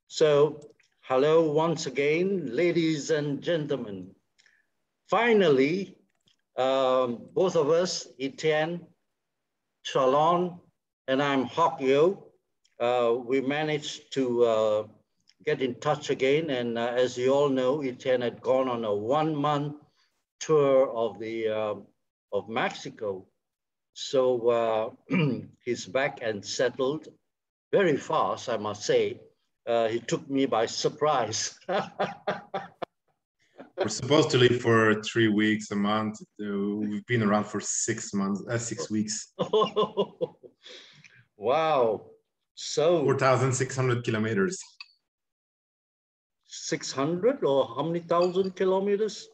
So, hello once again, ladies and gentlemen. Finally, both of us, Etienne, Chalon, and I'm Hok Yo, we managed to get in touch again. And as you all know, Etienne had gone on a 1 month tour of Mexico. So he's back and settled very fast, I must say. He took me by surprise. We're supposed to leave for 3 weeks, a month. We've been around for 6 months, 6 weeks. Wow. So 4,600 kilometers. 600 or how many thousand kilometers?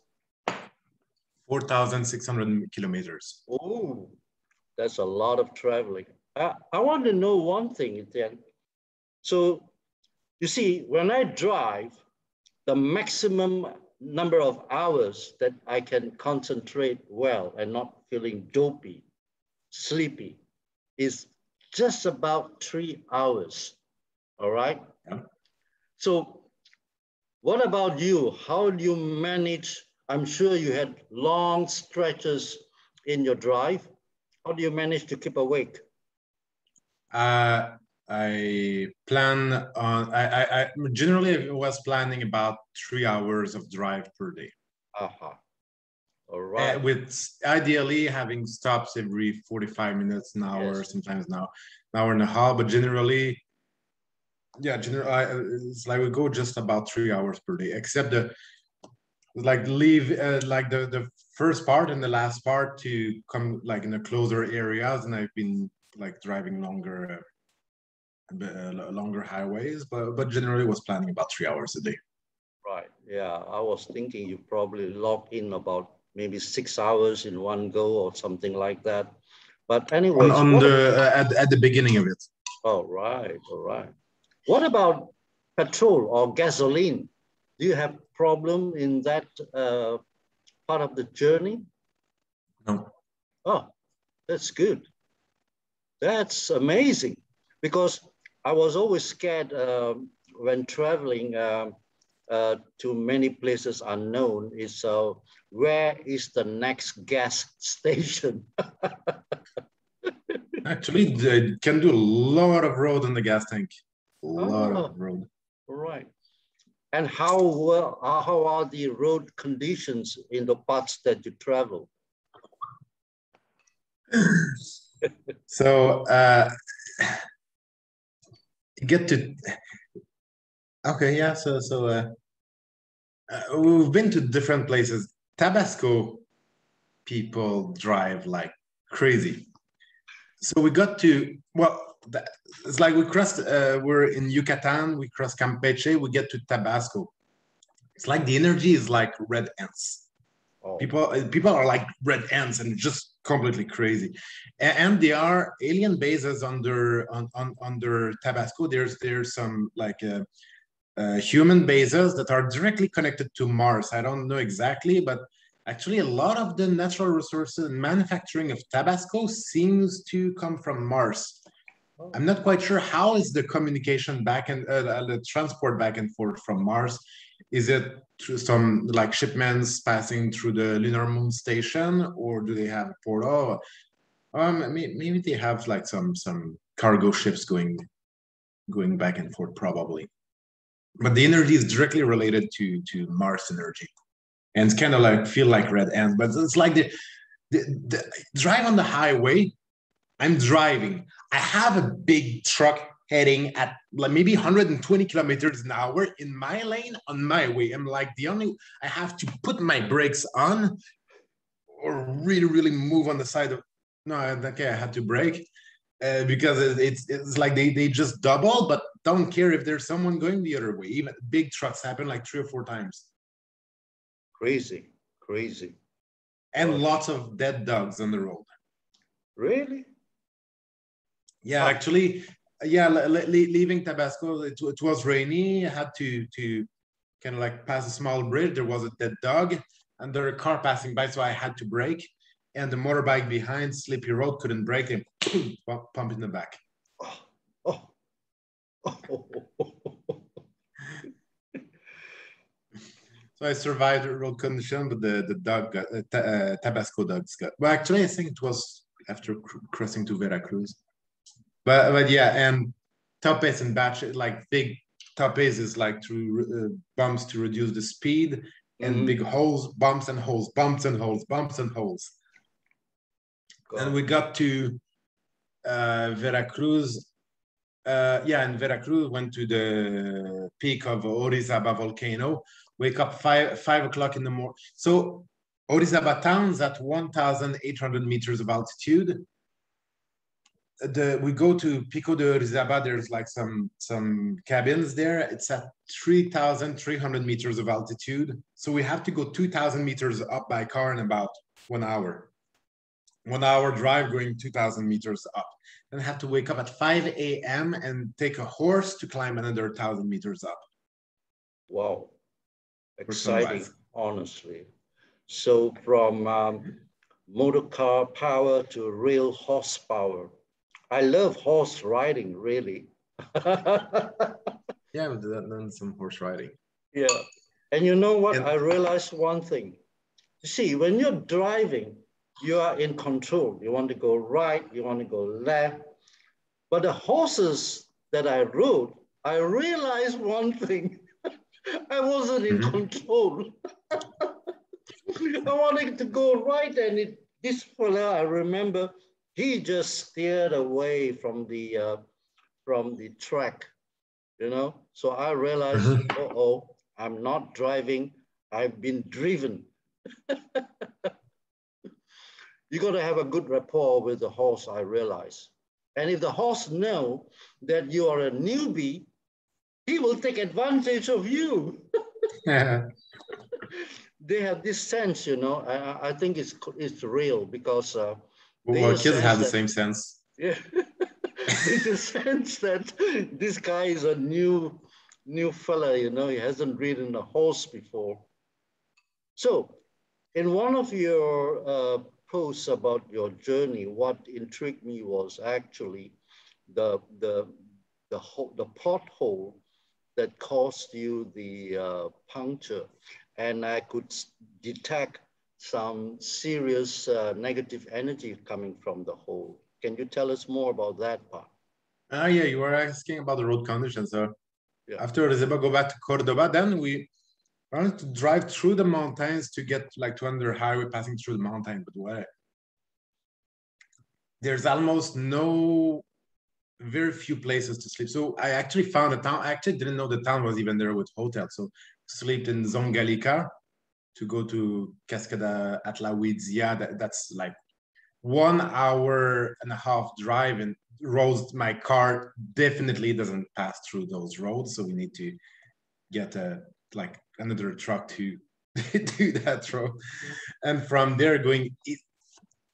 4,600 kilometers. Oh, that's a lot of traveling. I want to know one thing, then. So you see, when I drive, the maximum number of hours that I can concentrate well and not feeling dopey, sleepy, is just about 3 hours. All right. Yeah. So what about you? How do you manage? I'm sure you had long stretches in your drive. How do you manage to keep awake? I plan on, I generally was planning about 3 hours of drive per day. Aha. All right. With ideally having stops every 45 minutes, an hour, Yes. sometimes now, an hour and a half, but generally, yeah, it's like we go just about 3 hours per day, except the first part and the last part to come like in the closer areas, and I've been like driving longer highways, but generally was planning about 3 hours a day. Right. Yeah. I was thinking you probably log in about maybe 6 hours in one go or something like that. But anyways, On the at the beginning of it. all right. All right. What about petrol or gasoline? Do you have problem in that part of the journey? No. Oh, that's good. That's amazing. Because I was always scared when traveling to many places unknown is where is the next gas station? Actually, they can do a lot of road on the gas tank. A lot Oh, of road. right. And how are the road conditions in the parts that you travel? So you get to okay, yeah. We've been to different places. Tabasco people drive like crazy. So we got to it's like we crossed. We're in Yucatan. We cross Campeche. We get to Tabasco. It's like the energy is like red ants. Oh, People are like red ants and just completely crazy. And there are alien bases under Tabasco. There's some like human bases that are directly connected to Mars. I don't know exactly, but actually a lot of the natural resources and manufacturing of Tabasco seems to come from Mars. I'm not quite sure how is the communication back and the transport back and forth from Mars. Is it through some like shipments passing through the lunar moon station, or do they have a portal? Maybe they have like some cargo ships going back and forth probably. But the energy is directly related to Mars energy, and it's kind of like feel like red ants. But it's like the drive on the highway. I'm driving. I have a big truck heading at like maybe 120 kilometers an hour in my lane on my way. I'm like I have to put my brakes on or really, really move on the side of, no, okay, I had to brake because it's like they just double, but don't care if there's someone going the other way. Even big trucks happen like 3 or 4 times. crazy, crazy. And lots of dead dogs on the road. Really? Yeah, actually, yeah, leaving Tabasco, it was rainy. I had to kind of like pass a small bridge. There was a dead dog, and there was a car passing by, so I had to brake. And the motorbike behind, Sleepy Road, couldn't brake and pump in the back. Oh, oh, oh. So I survived the road condition, but the dog got Tabasco dogs got. Well, actually, I think it was after crossing to Veracruz. But yeah, and topes and batch like big topes is like through bumps to reduce the speed, and big holes, bumps and holes, bumps and holes, bumps and holes. And we got to Veracruz. Yeah, in Veracruz, went to the peak of Orizaba volcano. Wake up 5 o'clock in the morning. So Orizaba town's at 1,800 meters of altitude. We go to Pico de Orizaba. There's like some cabins there. It's at 3,300 meters of altitude. So we have to go 2,000 meters up by car in about 1 hour. 1 hour drive going 2,000 meters up. Then I have to wake up at 5 a.m. and take a horse to climb another 1,000 meters up. Wow, exciting, honestly. So from motor car power to real horsepower. I love horse riding, really. Yeah, we've done some horse riding. Yeah, and you know what? I realized one thing. You see, when you're driving, you are in control. You want to go right, you want to go left. But the horses that I rode, I realized one thing. I wasn't in control. I wanted to go right, and this fella, I remember, he just steered away from the track, you know. So I realized, uh-oh, I'm not driving. I've been driven. You got to have a good rapport with the horse, I realize. And if the horse knows that you are a newbie, he will take advantage of you. They have this sense, you know. I think it's real because well, kids have the same sense. Yeah, there's a sense that this guy is a new fella, you know. He hasn't ridden a horse before. So, in one of your posts about your journey, what intrigued me was actually the pothole that caused you the puncture, and I could detect some serious negative energy coming from the hole. Can you tell us more about that part? Yeah, you were asking about the road conditions. So after Orizaba, go back to Cordoba. Then we wanted to drive through the mountains to get like to under highway passing through the mountain. But there's almost very few places to sleep. So I actually found a town. I actually didn't know the town was even there with hotels. So slept in Zongalica to go to Cascada Atlahuitzia. That's like 1.5 hour drive, and roads. My car definitely doesn't pass through those roads. So we need to get like another truck to do that road. And from there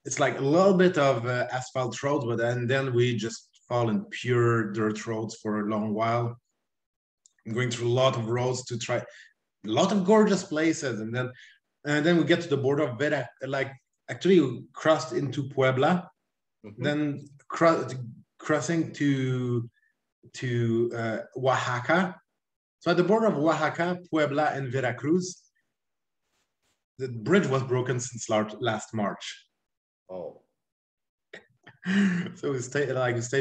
it's like a little bit of asphalt road, but then we just fall in pure dirt roads for a long while. I'm going through a lot of roads to try a lot of gorgeous places, and then we get to the border of Vera. Like actually, we crossed into Puebla, then crossing to Oaxaca. So at the border of Oaxaca, Puebla, and Veracruz, the bridge was broken since last March. Oh. So we stayed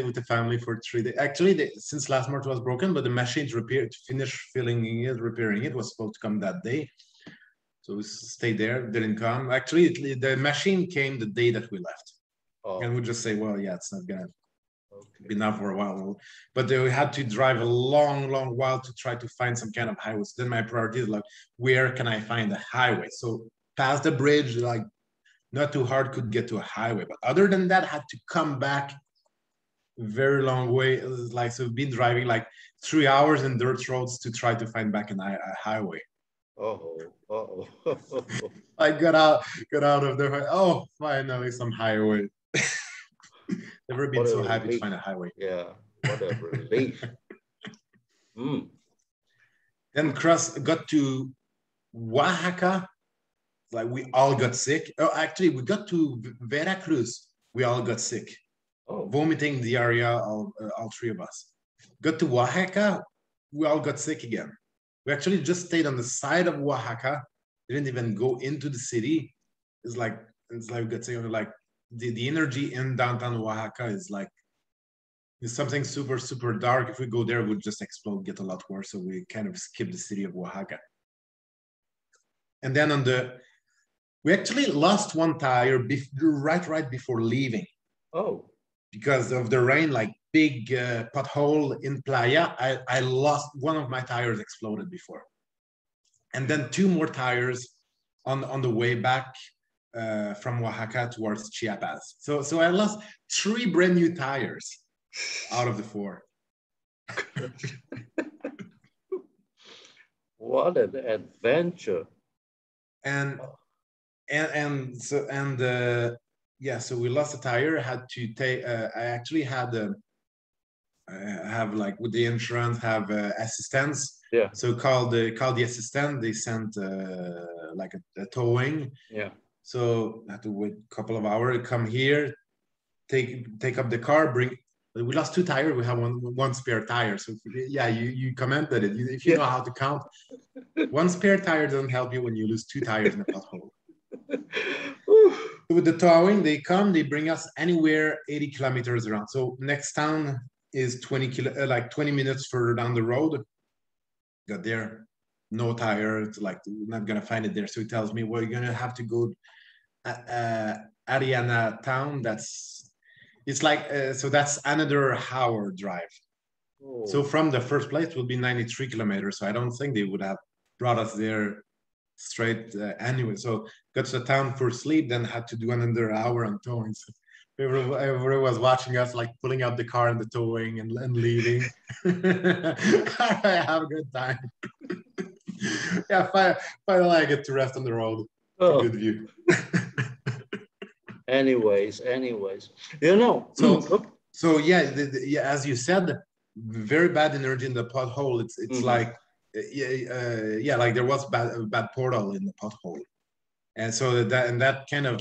with the family for 3 days. Actually, since last March was broken, but the machines repaired to finish repairing it was supposed to come that day. So we stayed there, didn't come. Actually, the machine came the day that we left. Oh. And we just say, well, yeah, it's not gonna be now for a while. But we had to drive a long, long while to try to find some kind of highway. So then my priority is like, where can I find a highway? So past the bridge, like not too hard, could get to a highway. But other than that, had to come back very long way. It was like, so we've been driving like 3 hours in dirt roads to try to find back a highway. I got out of there. Oh, finally some highway. Never been so happy to find a highway. Yeah, what a relief. Then got to Oaxaca. Like we all got sick. Oh, actually, we got to Veracruz. We all got sick. Vomiting diarrhea, all 3 of us. Got to Oaxaca. We all got sick again. We actually just stayed on the side of Oaxaca. Didn't even go into the city. It's like like the energy in downtown Oaxaca is like it's something super, super dark. If we go there, it would just explode, get a lot worse. So we kind of skip the city of Oaxaca. And then we actually lost one tire right before leaving. Oh. Because of the rain, like big pothole in Playa. I lost one of my tires, exploded before. And then two more tires on the way back from Oaxaca towards Chiapas. So I lost 3 brand new tires out of the 4. What an adventure! And yeah, so we lost a tire. Had to take. I actually had have like with the insurance have assistance. Yeah. So called the assistant. They sent like a towing. Yeah. So I had to wait a couple of hours. Come here, take up the car. Bring. We lost 2 tires. We have one spare tire. So yeah, you commented it. If you know how to count, one spare tire doesn't help you when you lose 2 tires in a pothole. With the towing, they bring us anywhere 80 kilometers around. So next town is 20 minutes further down the road. Got there, no tire. It's like we're not gonna find it there. So he tells me, well, you're gonna have to go Ariana town. It's like so that's another hour drive. Oh. So from the first place it will be 93 kilometers. So I don't think they would have brought us there straight anyway. So got to the town for sleep, then had to do another hour on towing. So everyone was watching us like pulling out the car and the towing and leaving. I have a good time. Yeah, finally I get to rest on the road. Oh. Good view. anyways, you know. So yeah, yeah, as you said, very bad energy in the pothole. It's like yeah, like there was bad portal in the pothole, and so that kind of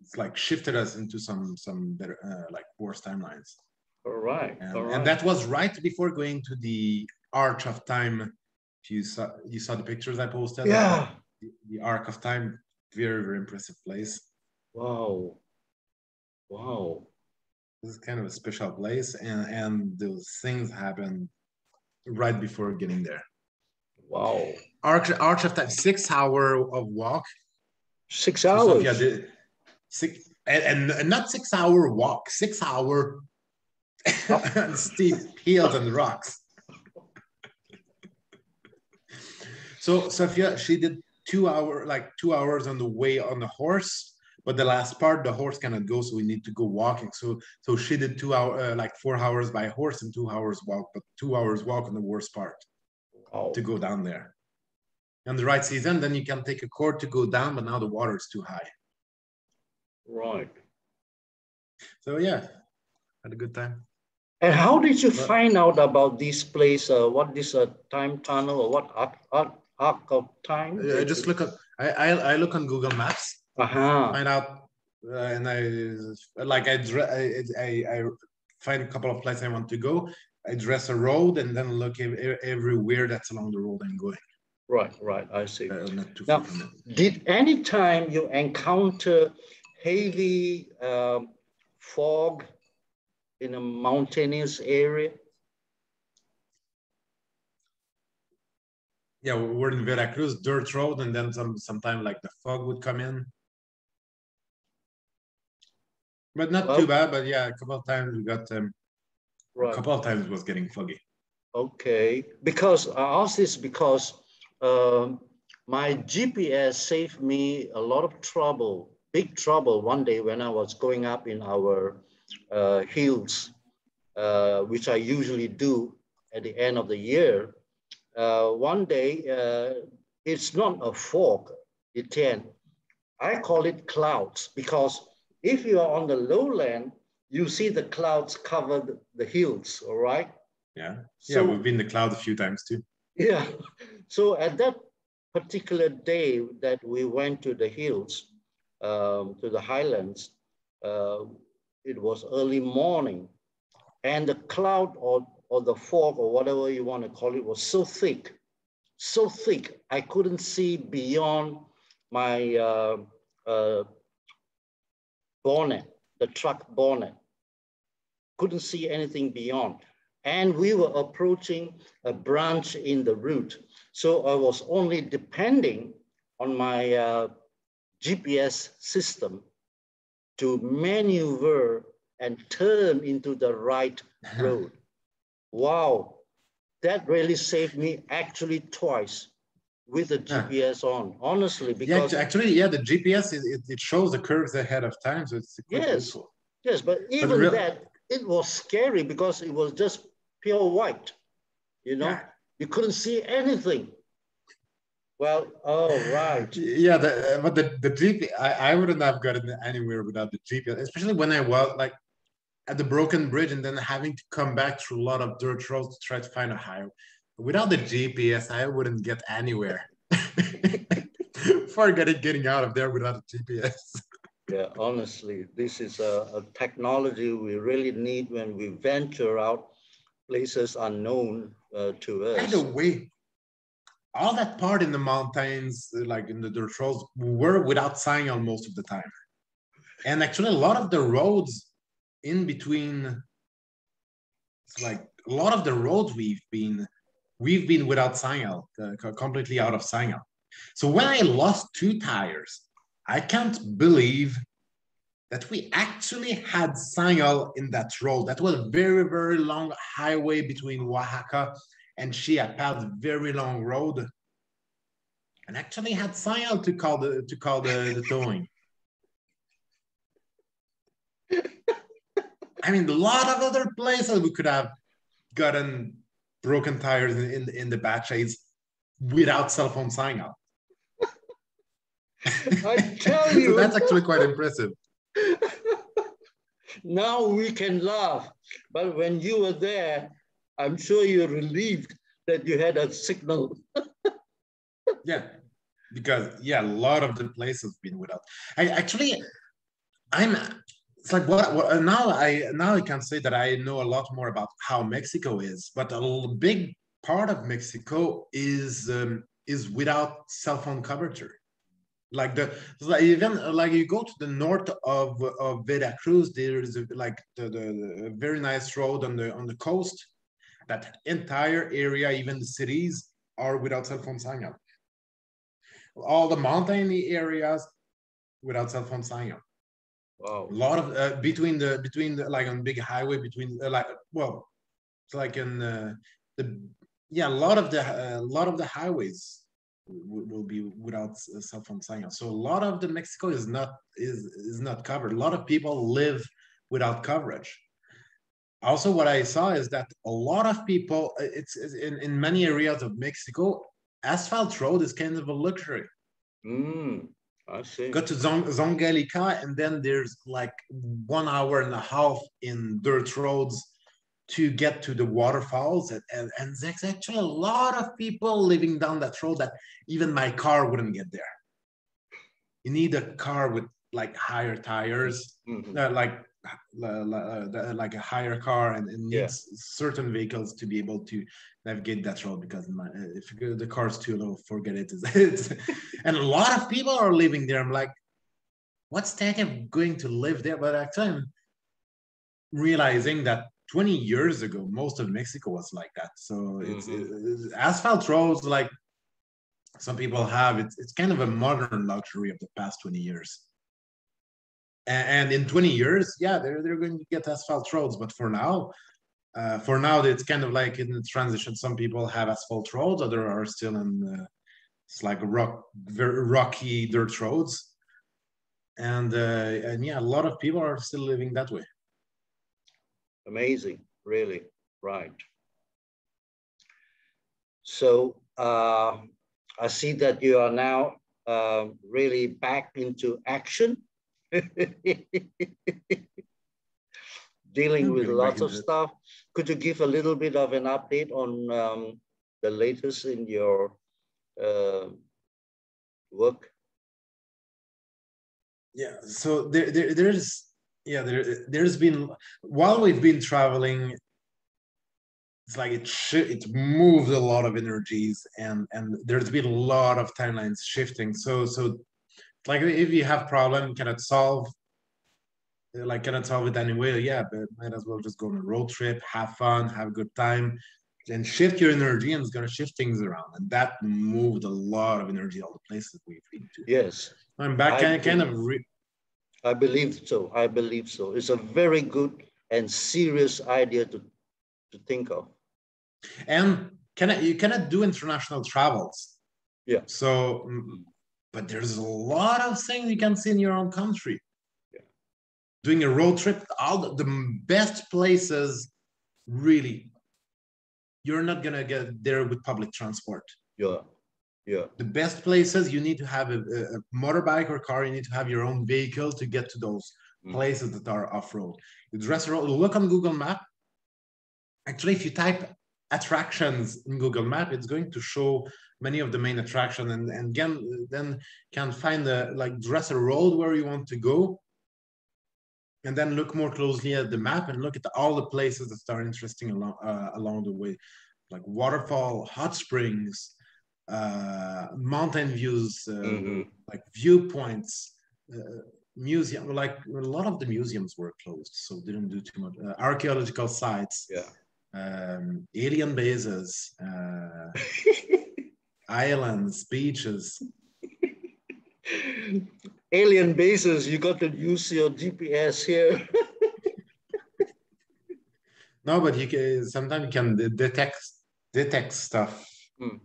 it's like shifted us into some better like worse timelines. All right. And that was right before going to the Arch of Time. If you saw the pictures I posted. Yeah. The Arc of Time, very, very impressive place. Wow. This is kind of a special place, and those things happen right before getting there. Wow. Arch of Time, 6 hours of walk. 6 hours. So Sophia, and not 6 hour walk, 6 hour steep hills and rocks. So Sophia, she did 2 hours on the way on the horse, but the last part the horse cannot go, so we need to go walking. So she did 2 hours, like 4 hours by horse and 2 hours walk, but 2 hours walk on the worst part. Wow. To go down there. On the right season, then you can take a cord to go down, but now the water is too high. Right. So yeah, had a good time. And how did you find out about this place? What is a time tunnel, or what arc of time? I just look at I look on Google Maps. Find out, and I find a couple of places I want to go. I dress a road and then look everywhere that's along the road I'm going. Right. I see. Now, did any time you encounter heavy fog in a mountainous area? Yeah, we're in Veracruz, dirt road, and then sometimes like the fog would come in. But not too bad, but yeah, a couple of times we got a couple of times it was getting foggy. Okay, because I asked this because my GPS saved me a lot of trouble, big trouble one day when I was going up in our hills, which I usually do at the end of the year. One day, it's not a fog, Etienne. I call it clouds, because if you are on the lowland, you see the clouds cover the hills, all right? Yeah, so, we've been in the clouds a few times too. Yeah, so at that particular day that we went to the hills, to the highlands, it was early morning, and the cloud or the fog or whatever you want to call it was so thick, I couldn't see beyond my bonnet, the truck bonnet. Couldn't see anything beyond. And we were approaching a branch in the route. So I was only depending on my GPS system to maneuver and turn into the right road. Wow, that really saved me actually twice with the GPS on, honestly, because actually, the GPS it shows the curves ahead of time, so it's quite useful. Yes, but even that, it was scary because it was just pure white, you know, you couldn't see anything. Well, oh, right. Yeah, but the GPS, I wouldn't have gotten anywhere without the GPS, especially when I was like at the broken bridge and then having to come back through a lot of dirt roads to try to find a highway. Without the GPS, I wouldn't get anywhere. Forget getting out of there without a GPS. Yeah, honestly, this is a technology we really need when we venture out places unknown to us. By the way, all that part in the mountains, like in the dirt roads, were without signal most of the time. And actually, a lot of the roads in between, it's like a lot of the roads we've been without signal, completely out of signal. So when I lost 2 tires, I can't believe that we actually had signal in that road. That was a very, very long highway between Oaxaca and Chiapas, very long road, and actually had signal to call the towing. I mean, a lot of other places we could have gotten broken tires in the bad shades without cell phone signal. I tell you. So that's actually quite impressive. Now we can laugh, but when you were there, I'm sure you're relieved that you had a signal. Yeah, because a lot of the places been without. It's like what now I can say that I know a lot more about how Mexico is, but a big part of Mexico is without cell phone coverage. Like even like you go to the north of Veracruz, there is the very nice road on the coast. That entire area, even the cities, are without cell phone signal. All the mountain areas without cell phone signal. Wow. A lot of between the like on big highway between it's like in a lot of the highways will be without cell phone signal. So a lot of the Mexico is not covered. A lot of people live without coverage. Also, what I saw is that a lot of people, it's in many areas of Mexico, asphalt road is kind of a luxury. I see. Go to Zongalica, and then there's like 1 hour and a half in dirt roads to get to the waterfalls, and there's actually a lot of people living down that road that even my car wouldn't get there. You need a car with like higher tires, like a higher car, and it needs certain vehicles to be able to navigate that road, because if the car's too low, forget it. And a lot of people are living there. I'm like, what's the idea of going to live there? But actually, I'm realizing that 20 years ago, most of Mexico was like that. So it's asphalt roads, like some people have, it's kind of a modern luxury of the past 20 years. And in 20 years, they're going to get asphalt roads. But for now, it's kind of like in the transition. Some people have asphalt roads, others are still in it's like very rocky dirt roads. And a lot of people are still living that way. Amazing, really, right. So I see that you are now really back into action. Dealing with lots of stuff. Could you give a little bit of an update on the latest in your work? Yeah, so there's been, while we've been traveling, it's like it moved a lot of energies, and there's been a lot of timelines shifting. So like if you have problem, cannot solve it anyway. Yeah, but might as well just go on a road trip, have fun, have a good time, and shift your energy, and it's gonna shift things around. And that moved a lot of energy all the places we've been to. Yes. I'm back I believe so. I believe so. It's a very good and serious idea to think of. And you cannot do international travels. Yeah. So, but there's a lot of things you can see in your own country. Yeah. Doing a road trip, all the best places, really, you're not gonna get there with public transport. Yeah. Yeah. The best places, you need to have a motorbike or car. You need to have your own vehicle to get to those places that are off-road. You look on Google Map. Actually, if you type attractions in Google Map, it's going to show many of the main attractions, and again, then can find dress a road where you want to go, and then look more closely at the map and look at all the places that are interesting along the way, like waterfall, hot springs, mountain views, like viewpoints, museum. Like a lot of the museums were closed, so didn't do too much. Archaeological sites, alien bases, islands, beaches. Alien bases, you got to use your GPS here. No, but you can sometimes you can detect stuff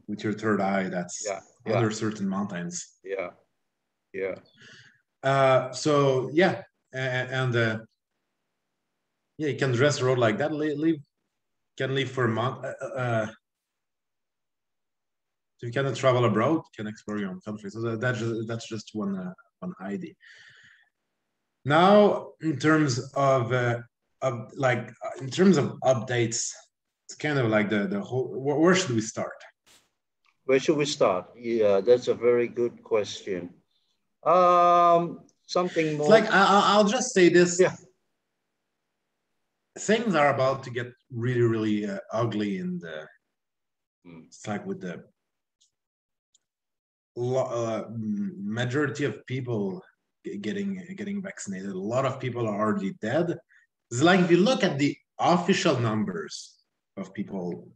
with your third eye. That's under certain mountains. Yeah, yeah. So yeah, and yeah, you can dress a road like that. Can leave for a month. So you cannot travel abroad. You can explore your own country. So that's just one idea. Now, in terms of updates, it's kind of like the whole. Where should we start? Where should we start? Yeah, that's a very good question. Something more. It's like I'll just say this. Yeah. Things are about to get really, really ugly, and it's like with the majority of people getting vaccinated. A lot of people are already dead. It's like if you look at the official numbers of people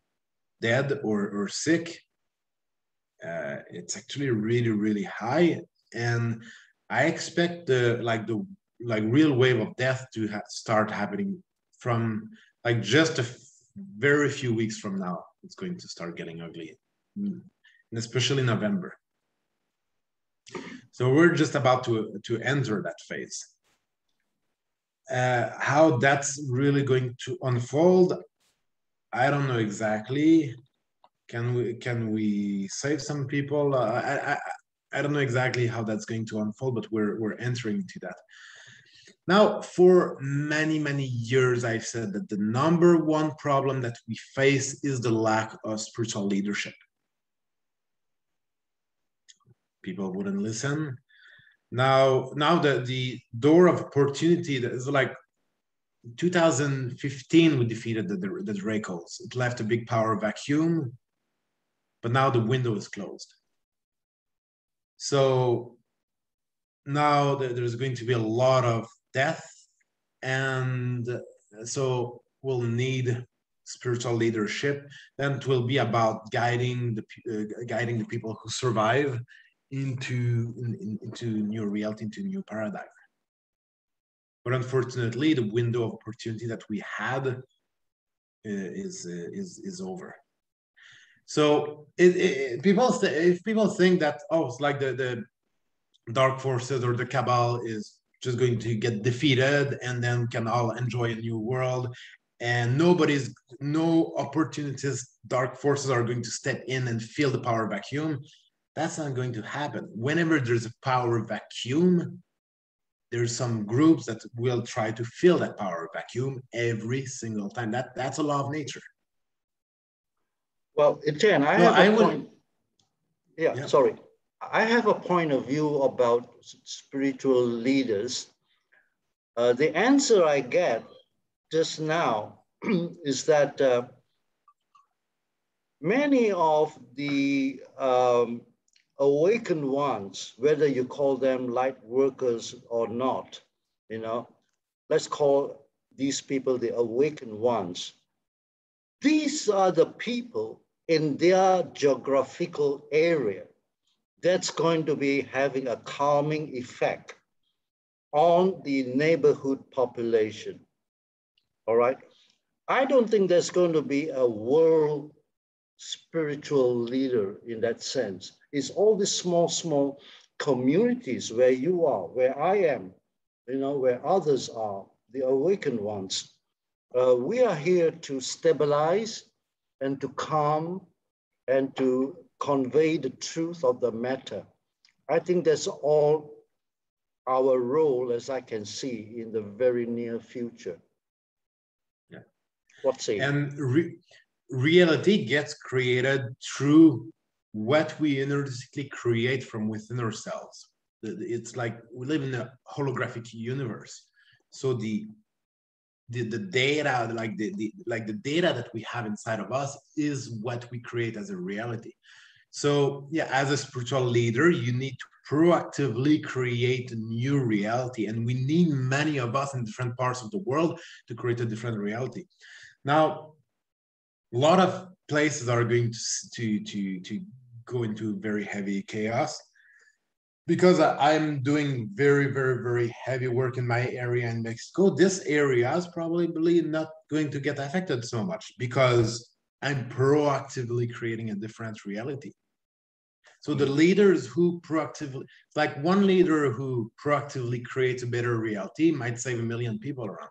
dead or sick, it's actually really, really high. And I expect the real wave of death to start happening from just very few weeks from now. It's going to start getting ugly, and especially November. So we're just about to enter that phase. How that's really going to unfold, I don't know exactly. Can we save some people? I don't know exactly how that's going to unfold, but we're entering into that. Now, for many, many years, I've said that the number one problem that we face is the lack of spiritual leadership. People wouldn't listen. Now the door of opportunity that is like 2015, we defeated the Dracos. It left a big power vacuum, but now the window is closed. So now there's going to be a lot of death, and so we'll need spiritual leadership. Then it will be about guiding the people who survive into new reality, into new paradigm. But unfortunately, the window of opportunity that we had is over. So if people think that it's like the dark forces or the cabal is just going to get defeated and then can all enjoy a new world, and no opportunities, dark forces are going to step in and fill the power vacuum, that's not going to happen. Whenever there's a power vacuum, there's some groups that will try to fill that power vacuum every single time. That's a law of nature. Well, Etienne, I have a point. Yeah, sorry. I have a point of view about spiritual leaders. The answer I get just now is that many of the awakened ones, whether you call them light workers or not, you know, let's call these people the awakened ones. These are the people in their geographical area that's going to be having a calming effect on the neighborhood population. All right. I don't think there's going to be a world spiritual leader in that sense. It's all these small communities where you are, where I am, you know, where others are, the awakened ones. We are here to stabilize and to calm and to convey the truth of the matter. I think that's all our role, as I can see, in the very near future. Yeah. What's it? And reality gets created through what we energetically create from within ourselves. It's like we live in a holographic universe. So the data, like the data that we have inside of us is what we create as a reality. So yeah, as a spiritual leader, you need to proactively create a new reality. And we need many of us in different parts of the world to create a different reality. Now, a lot of places are going to go into very heavy chaos because I'm doing very heavy work in my area in Mexico. This area is probably not going to get affected so much because I'm proactively creating a different reality. So the leaders who proactively, like one leader who proactively creates a better reality might save 1 million people around him.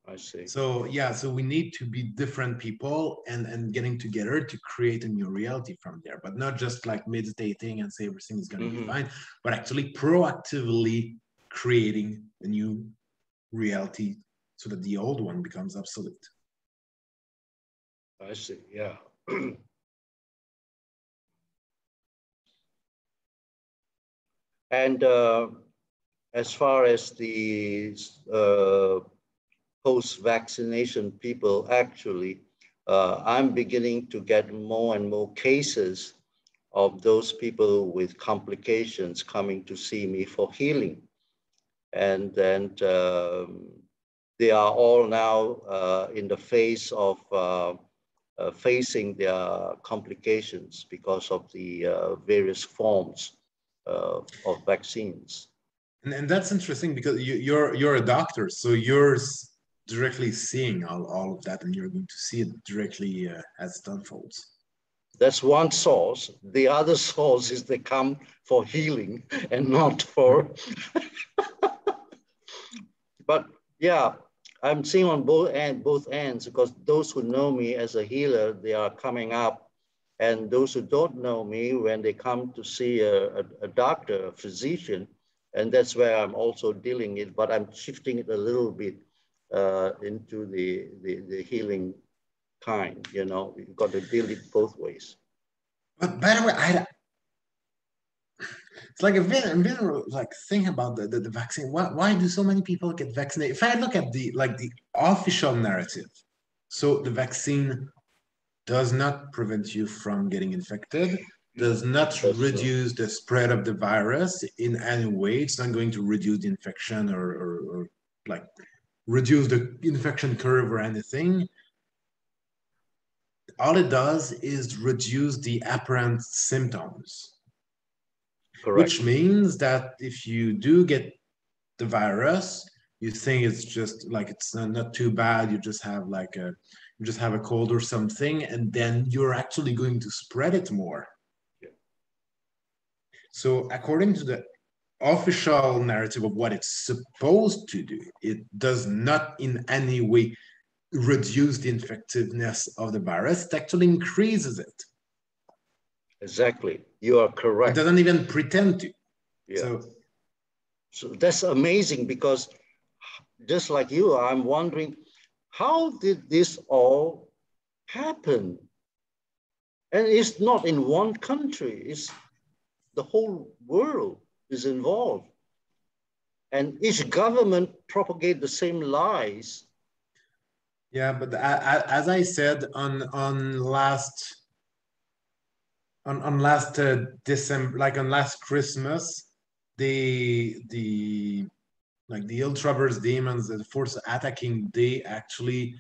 I see. So yeah, so we need to be different people and getting together to create a new reality from there, but not just like meditating and say everything is going to be fine, but actually proactively creating a new reality so that the old one becomes obsolete. I see, yeah. And as far as the post-vaccination people, actually, I'm beginning to get more and more cases of those people with complications coming to see me for healing. And then they are all now in the phase of facing their complications because of the various forms of vaccines. And that's interesting because you're a doctor, so you're directly seeing all of that, and you're going to see it directly as it unfolds. That's one source. The other source is they come for healing and not for. But yeah, I'm seeing on both ends because those who know me as a healer, they are coming up. And those who don't know me, when they come to see a doctor, a physician, and that's where I'm also dealing it, but I'm shifting it a little bit into the healing kind, you know, you've got to deal it both ways. But by the way, it's like a very like thing about the vaccine. Why do so many people get vaccinated? If I look at the official narrative, so the vaccine does not prevent you from getting infected, does not reduce the spread of the virus in any way. It's not going to reduce the infection or like reduce the infection curve or anything. All it does is reduce the apparent symptoms. Correct. Which means that if you do get the virus, you think it's just like it's not too bad. You just have like a cold or something, and then you're actually going to spread it more. Yeah. So according to the official narrative of what it's supposed to do, it does not in any way reduce the infectiveness of the virus. It actually increases it. Exactly. You are correct. It doesn't even pretend to. Yeah. So that's amazing because just like you, I'm wondering, how did this all happen? And it's not in one country, it's the whole world is involved. And each government propagate the same lies Yeah, but as I said on last December, like on last Christmas, the like the Ultraverse demons, the force attacking, they actually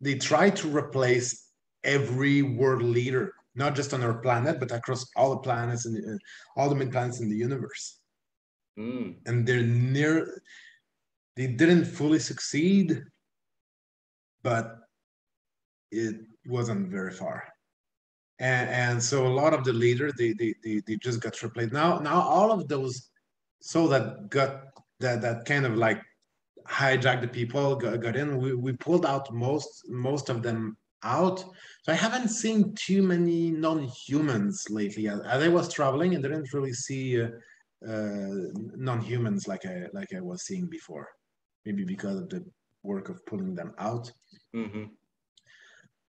they tried to replace every world leader, not just on our planet, but across all the planets and all the main planets in the universe. And they didn't fully succeed, but it wasn't very far. And so a lot of the leaders, they just got replaced. Now all of those so that kind of like hijacked the people got in. We pulled out most of them out. So I haven't seen too many non-humans lately. As I was traveling, I didn't really see non-humans like I was seeing before. Maybe because of the work of pulling them out.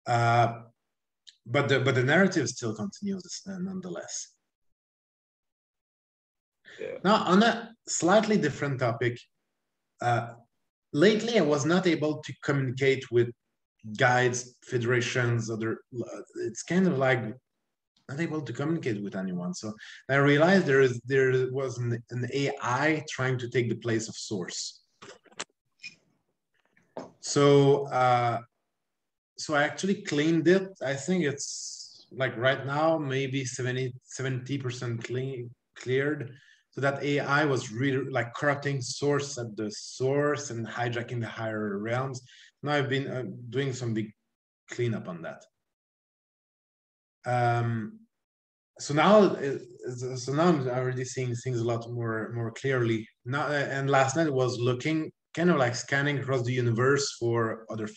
But the narrative still continues nonetheless. Yeah. Now, on a slightly different topic, lately I was not able to communicate with guides, federations, it's kind of like not able to communicate with anyone. So I realized there was an AI trying to take the place of Source. So so I actually cleaned it. I think it's like right now maybe 70% cleared. So that AI was really like corrupting Source at the source and hijacking the higher realms. Now I've been doing some big cleanup on that. So now I'm already seeing things a lot more clearly. Now and last night I was looking, kind of like scanning across the universe for other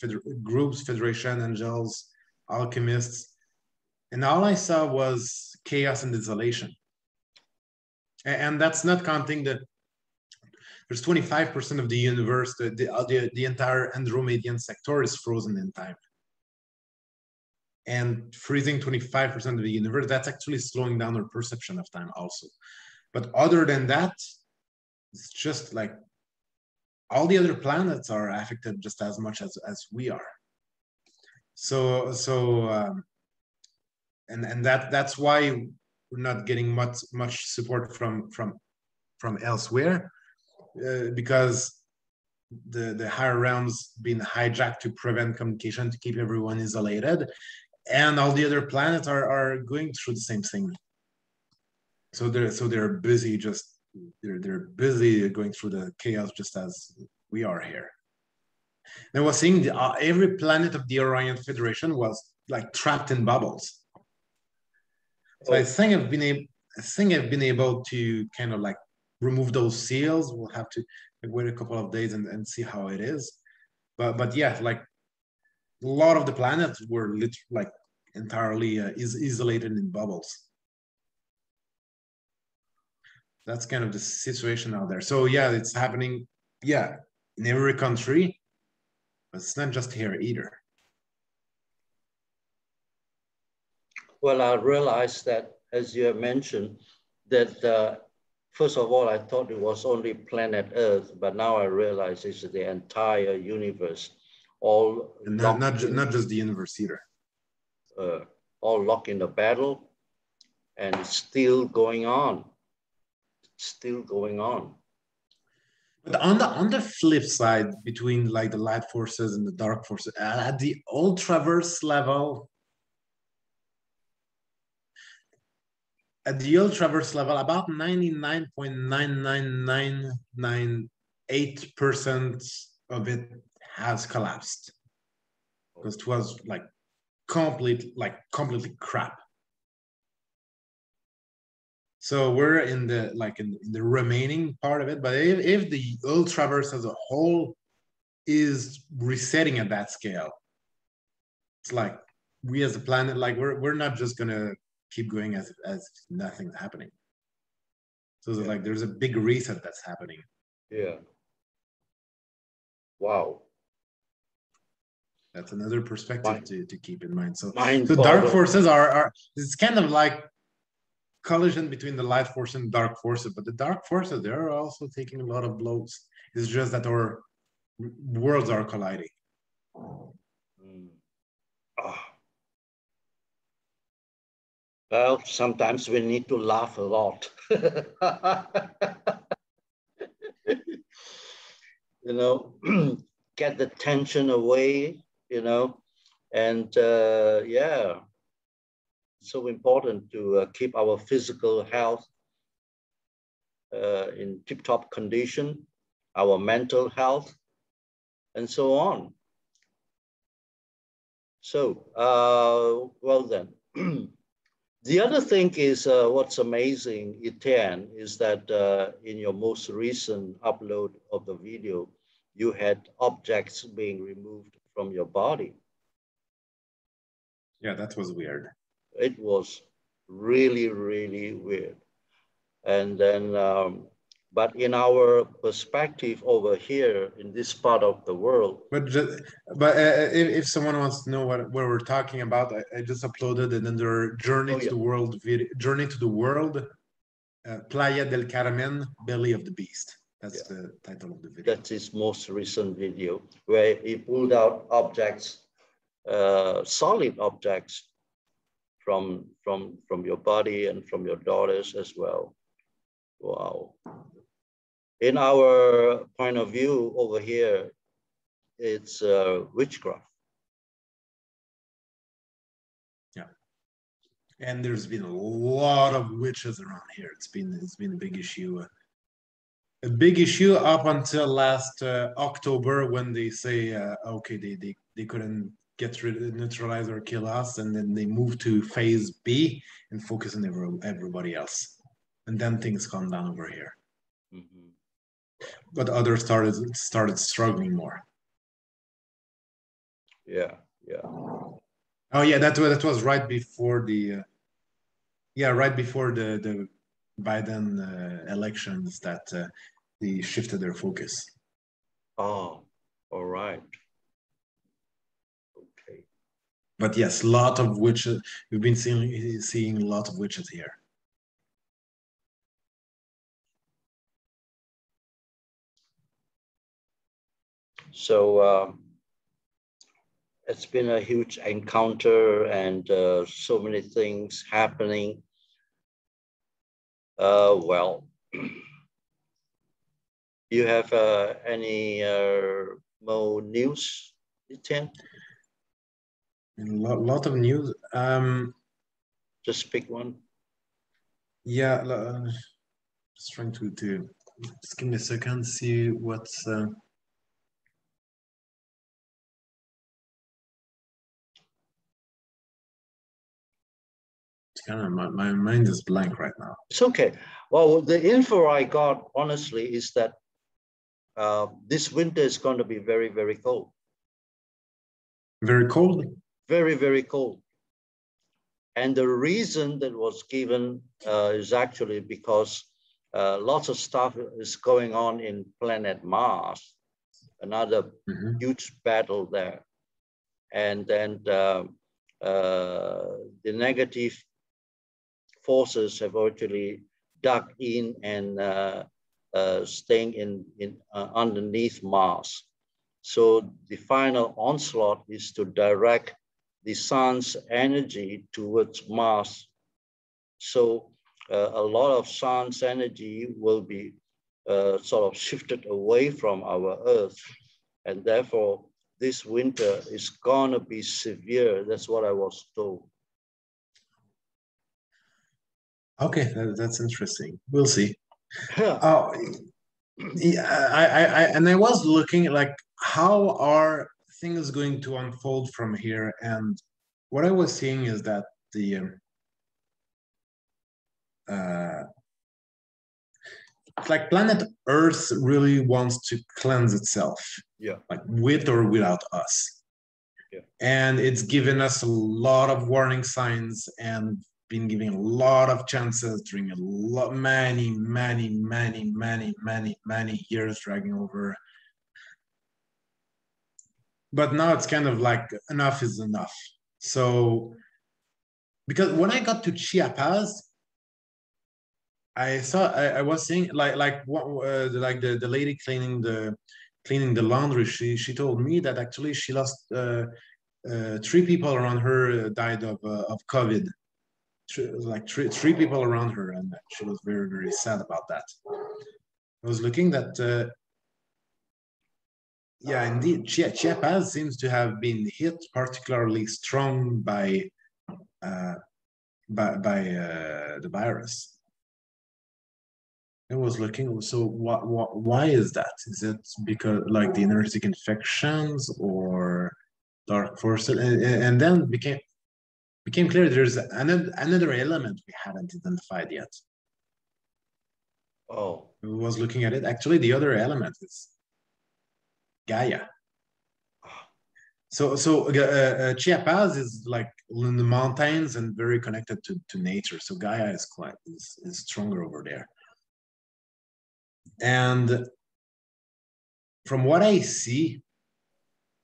groups, Federation, Angels, Alchemists, and all I saw was chaos and desolation. And that's not counting that there's 25% of the universe, the entire Andromedian sector is frozen in time. And freezing 25% of the universe, that's actually slowing down our perception of time also. But other than that, it's just like all the other planets are affected just as much as we are. So that's why we're not getting much support from elsewhere, because the higher realms being hijacked to prevent communication, to keep everyone isolated, and all the other planets are going through the same thing. So they're busy they're busy going through the chaos just as we are here. And I was seeing every planet of the Orion Federation was like trapped in bubbles. So I think I've been able to kind of like remove those seals. We'll have to wait a couple of days and see how it is. But yeah, like a lot of the planets were like entirely isolated in bubbles. That's kind of the situation out there. So yeah, it's happening, yeah, in every country, but it's not just here either. Well, I realized that, as you have mentioned, that first of all, I thought it was only planet Earth, but now I realize it's the entire universe, all and not just the universe either. All locked in the battle, and it's still going on. It's still going on. But on the flip side, between like the light forces and the dark forces, at the Ultraverse level, about 99.99998% of it has collapsed, because it was like completely crap. So we're in the remaining part of it. But if the Ultraverse as a whole is resetting at that scale, it's like we as a planet, like we're not just gonna keep going as nothing's happening. So yeah, like there's a big reset that's happening. Yeah. Wow. That's another perspective to keep in mind. So the dark forces are it's kind of like collision between the light force and dark forces, but the dark forces, they're also taking a lot of blows. It's just that our worlds are colliding. Well, sometimes we need to laugh a lot. You know, get the tension away, you know, and yeah, so important to keep our physical health in tip-top condition, our mental health, and so on. So, well then, the other thing is what's amazing, Etienne, is that in your most recent upload of the video, you had objects being removed from your body. Yeah, that was weird. It was really, really weird. And then, but in our perspective over here in this part of the world. But if someone wants to know what we're talking about, I just uploaded another Journey to the World video. Journey to the World, Playa del Carmen, Belly of the Beast. That's the title of the video. That's his most recent video, where he pulled out objects, solid objects from your body and from your daughters as well. Wow. In our point of view over here, it's witchcraft. Yeah, and there's been a lot of witches around here. It's been a big issue. A big issue up until last October, when they say, okay, they couldn't neutralize or kill us, and then they moved to phase B and focus on everybody else, and then things calm down over here. Mm-hmm. But others started struggling more. Yeah. Oh yeah, that was right before the right before the Biden elections that they shifted their focus. Oh, all right. Okay. But yes, a lot of witches. We've been seeing a lot of witches here. So it's been a huge encounter, and so many things happening. Well, you have any more news, Etienne? A lot of news. Just pick one. Yeah, just trying to just give me a second, see what's. Kind of my mind is blank right now. It's okay. Well, the info I got, honestly, is that this winter is going to be very, very cold. Very cold? Very, very cold. And the reason that was given is actually because lots of stuff is going on in planet Mars, another huge battle there. And then the negative forces have actually dug in and staying in underneath Mars. So the final onslaught is to direct the sun's energy towards Mars. So a lot of sun's energy will be sort of shifted away from our Earth. And therefore, this winter is gonna be severe. That's what I was told. Okay, that's interesting. We'll see. Oh, yeah, I was looking like, how are things going to unfold from here? And what I was seeing is that the it's like planet Earth really wants to cleanse itself, like with or without us. And it's given us a lot of warning signs and been giving a lot of chances during many years dragging over. But now it's kind of like enough is enough. So, because when I got to Chiapas, I was seeing like the lady cleaning the laundry. She told me that actually she lost three people around her died of COVID. Like three people around her, and she was very, very sad about that. I was looking at, yeah, indeed, Chiapas seems to have been hit particularly strong by the virus. I was looking, so why is that? Is it because like the energetic infections or dark forces? And then became clear there's another element we haven't identified yet. Oh. I was looking at it. Actually, the other element is Gaia. So Chiapas is like in the mountains and very connected to nature. So Gaia is is stronger over there. And from what I see,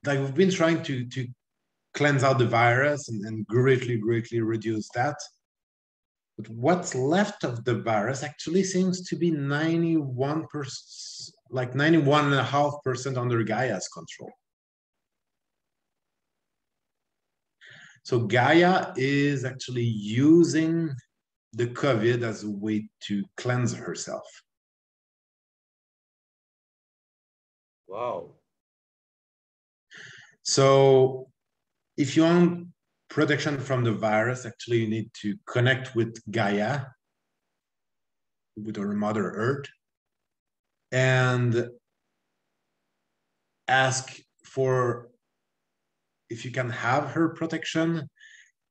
like we've been trying to cleanse out the virus and greatly reduce that. But what's left of the virus actually seems to be 91%, like 91.5% under Gaia's control. So Gaia is actually using the COVID as a way to cleanse herself. Wow. So if you want protection from the virus, actually you need to connect with Gaia, with our Mother Earth, and ask for if you can have her protection,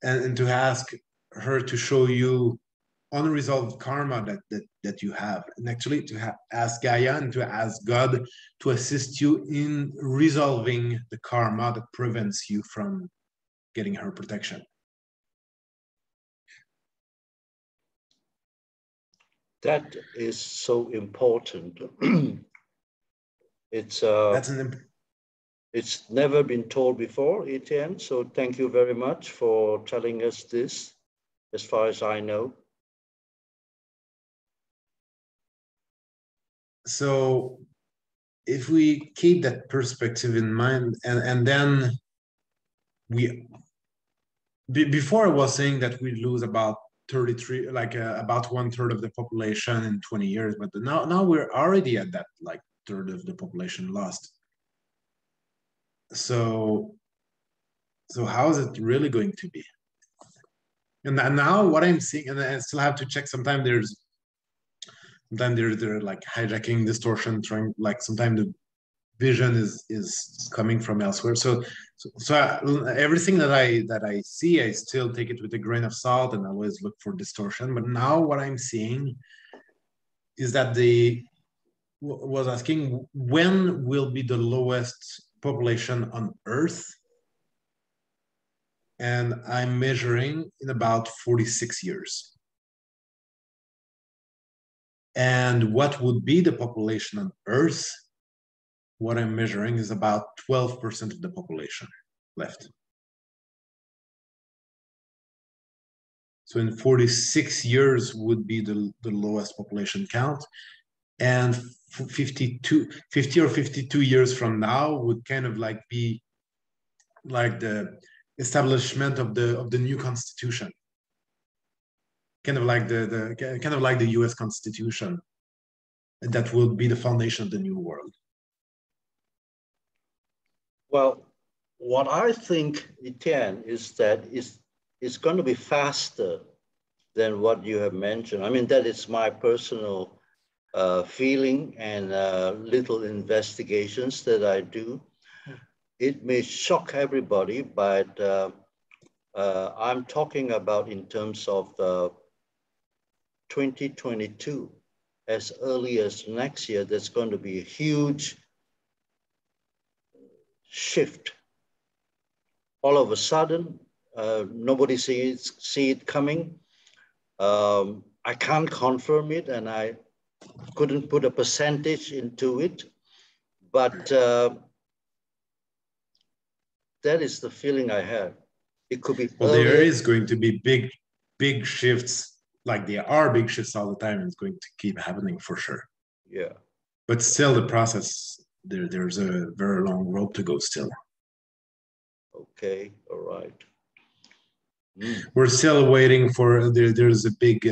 and to ask her to show you unresolved karma that you have, and actually to ask Gaia and to ask God to assist you in resolving the karma that prevents you from getting her protection. That is so important. It's it's never been told before, Etienne. So thank you very much for telling us this, as far as I know. So if we keep that perspective in mind, and then before I was saying that we lose about 33, like about 1/3 of the population in 20 years, but now we're already at that like third of the population lost. So how is it really going to be? And now what I'm seeing, and I still have to check. Sometimes they're like hijacking, distortion, trying, like sometimes the vision is coming from elsewhere. So everything that I see, I still take it with a grain of salt and always look for distortion. But now what I'm seeing is that they was asking when will be the lowest population on Earth, and I'm measuring in about 46 years. And what would be the population on Earth? What I'm measuring is about 12% of the population left. So in 46 years would be the lowest population count. And 50 or 52 years from now would kind of like be like the establishment of the new constitution. Kind of like the US Constitution. That will be the foundation of the new world. Well, what I think, Etienne, is that it's going to be faster than what you have mentioned. I mean, that is my personal feeling and little investigations that I do. It may shock everybody, but I'm talking about in terms of 2022, as early as next year, there's going to be a huge shift. All of a sudden, nobody see it coming. I can't confirm it, and I couldn't put a percentage into it, but that is the feeling I have. It could be well, earlier. There is going to be big shifts, like there are big shifts all the time. It's going to keep happening for sure. Yeah. But still the process, there's a very long road to go still. Okay, all right. We're still waiting for there's a big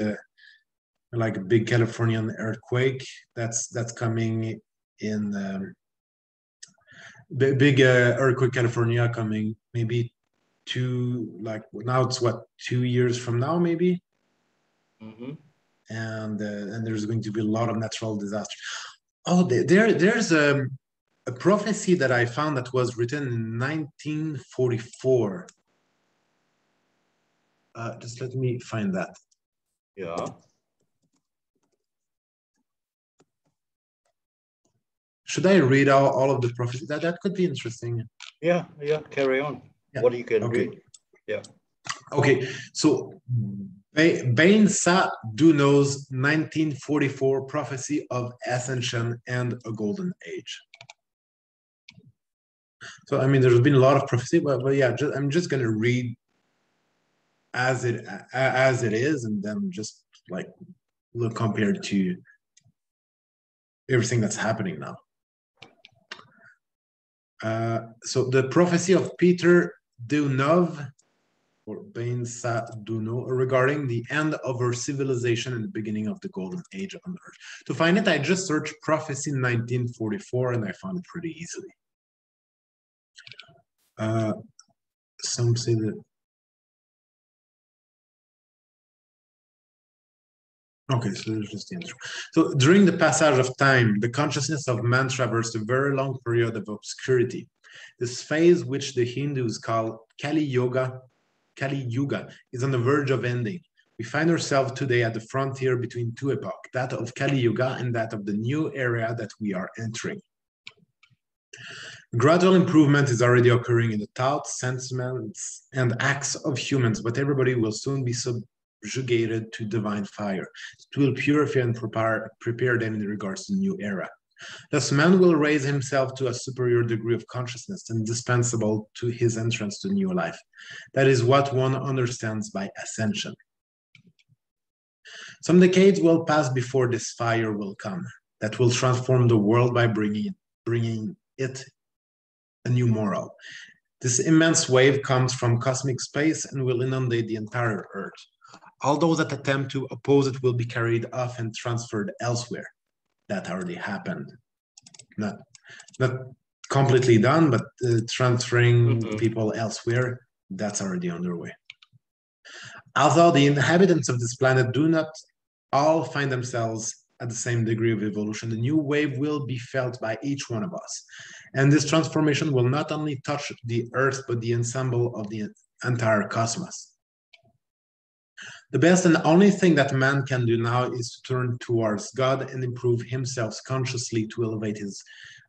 like a big Californian earthquake that's coming in big earthquake California coming maybe like now it's what 2 years from now maybe. And there's going to be a lot of natural disasters. Oh, there's a prophecy that I found that was written in 1944. Just let me find that. Yeah. Should I read all of the prophecy? That could be interesting. Yeah, carry on. Yeah. What you can read. Yeah. Okay, so Bain Sa Duno's 1944 prophecy of ascension and a golden age. So I mean, there's been a lot of prophecy, but yeah, I'm just gonna read as it is, and then just like look compared to everything that's happening now. So the prophecy of Peter Dunov, or Bain Sa Duno, regarding the end of our civilization and the beginning of the golden age on Earth. To find it, I just searched prophecy 1944, and I found it pretty easily. Some say that. Okay, so there's just the answer. So during the passage of time, the consciousness of man traversed a very long period of obscurity. This phase, which the Hindus call Kali Yuga, is on the verge of ending. We find ourselves today at the frontier between two epochs, that of Kali Yuga and that of the new era that we are entering. Gradual improvement is already occurring in the thoughts, sentiments, and acts of humans, but everybody will soon be subjugated to divine fire. It will purify and prepare them in regards to the new era. Thus, man will raise himself to a superior degree of consciousness, indispensable to his entrance to new life. That is what one understands by ascension. Some decades will pass before this fire will come, that will transform the world by bringing it a new moral. This immense wave comes from cosmic space and will inundate the entire Earth. All those that attempt to oppose it will be carried off and transferred elsewhere. That already happened. Not completely done, but transferring people elsewhere, that's already underway. Although the inhabitants of this planet do not all find themselves at the same degree of evolution, the new wave will be felt by each one of us. And this transformation will not only touch the Earth, but the ensemble of the entire cosmos. The best and only thing that man can do now is to turn towards God and improve himself consciously to elevate his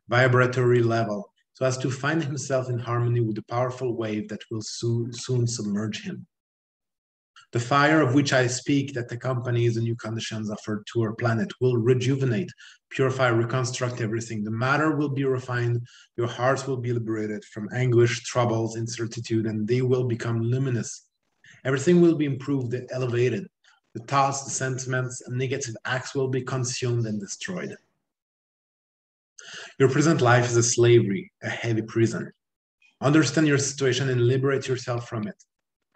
vibratory level so as to find himself in harmony with the powerful wave that will soon submerge him. The fire of which I speak that accompanies the new conditions offered to our planet will rejuvenate, purify, reconstruct everything. The matter will be refined, your hearts will be liberated from anguish, troubles, incertitude, and they will become luminous. Everything will be improved and elevated. The thoughts, the sentiments, and negative acts will be consumed and destroyed. Your present life is a slavery, a heavy prison. Understand your situation and liberate yourself from it.